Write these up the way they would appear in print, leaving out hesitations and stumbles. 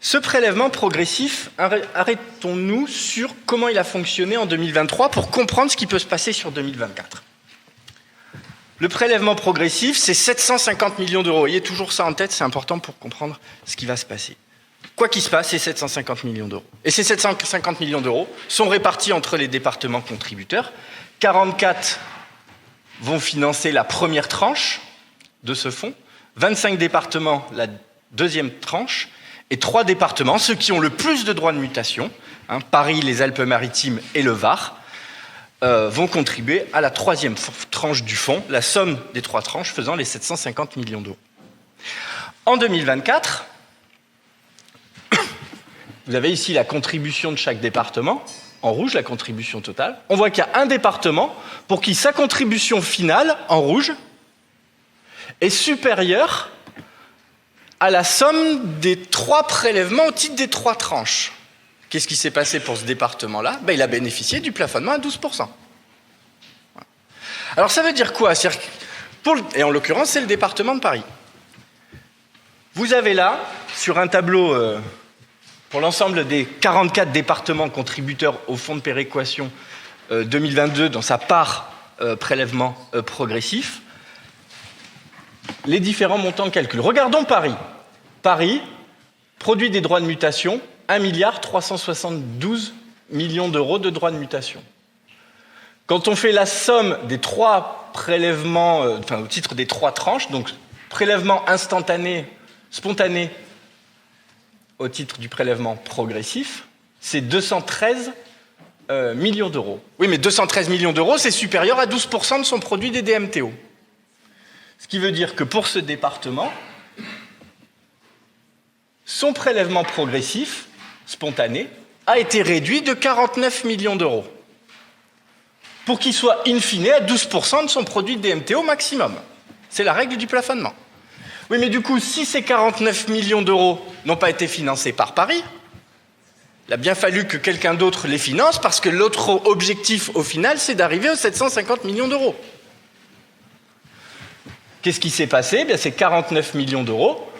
Ce prélèvement progressif, arrêtons-nous sur comment il a fonctionné en 2023 pour comprendre ce qui peut se passer sur 2024. Le prélèvement progressif, c'est 750 millions d'euros. Ayez toujours ça en tête, c'est important pour comprendre ce qui va se passer. Quoi qu'il se passe, c'est 750 millions d'euros. Et ces 750 millions d'euros sont répartis entre les départements contributeurs. 44 vont financer la première tranche de ce fonds, 25 départements la deuxième tranche, et 3 départements, ceux qui ont le plus de droits de mutation, Paris, les Alpes-Maritimes et le Var, vont contribuer à la troisième tranche du fonds, la somme des 3 tranches faisant les 750 millions d'euros. En 2024, vous avez ici la contribution de chaque département, en rouge, la contribution totale. On voit qu'il y a un département pour qui sa contribution finale, en rouge, est supérieure à la somme des 3 prélèvements au titre des 3 tranches. Qu'est-ce qui s'est passé pour ce département-là ? Il a bénéficié du plafonnement à 12%. Alors ça veut dire quoi ? Et en l'occurrence, c'est le département de Paris. Vous avez là, sur un tableau pour l'ensemble des 44 départements contributeurs au fonds de péréquation 2022 dans sa part prélèvement progressif, les différents montants de calcul. Regardons Paris. Paris produit des droits de mutation, 1,372 milliard d'euros de droits de mutation. Quand on fait la somme des 3 prélèvements, au titre des 3 tranches, donc prélèvement instantané, spontané, au titre du prélèvement progressif, c'est 213 millions d'euros. Oui, mais 213 millions d'euros, c'est supérieur à 12% de son produit des DMTO. Ce qui veut dire que pour ce département, son prélèvement progressif, spontané, a été réduit de 49 millions d'euros pour qu'il soit in fine à 12% de son produit de DMTO maximum. C'est la règle du plafonnement. Oui, mais du coup, si ces 49 millions d'euros n'ont pas été financés par Paris, il a bien fallu que quelqu'un d'autre les finance parce que l'autre objectif, au final, c'est d'arriver aux 750 millions d'euros. Qu'est-ce qui s'est passé ? Ces 49 millions d'euros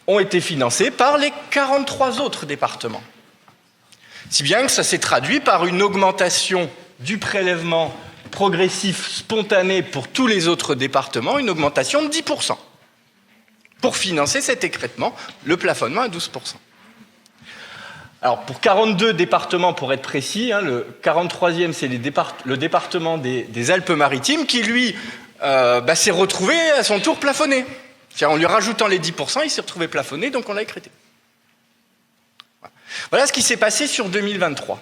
ont été financés par les 43 autres départements. Si bien que ça s'est traduit par une augmentation du prélèvement progressif spontané pour tous les autres départements, une augmentation de 10%, pour financer cet écrêtement, le plafonnement à 12%. Alors pour 42 départements, pour être précis, le 43e, c'est le département des Alpes-Maritimes qui, lui, s'est retrouvé à son tour plafonné. C'est-à-dire, en lui rajoutant les 10%, il s'est retrouvé plafonné, donc on l'a écrété. Voilà ce qui s'est passé sur 2023.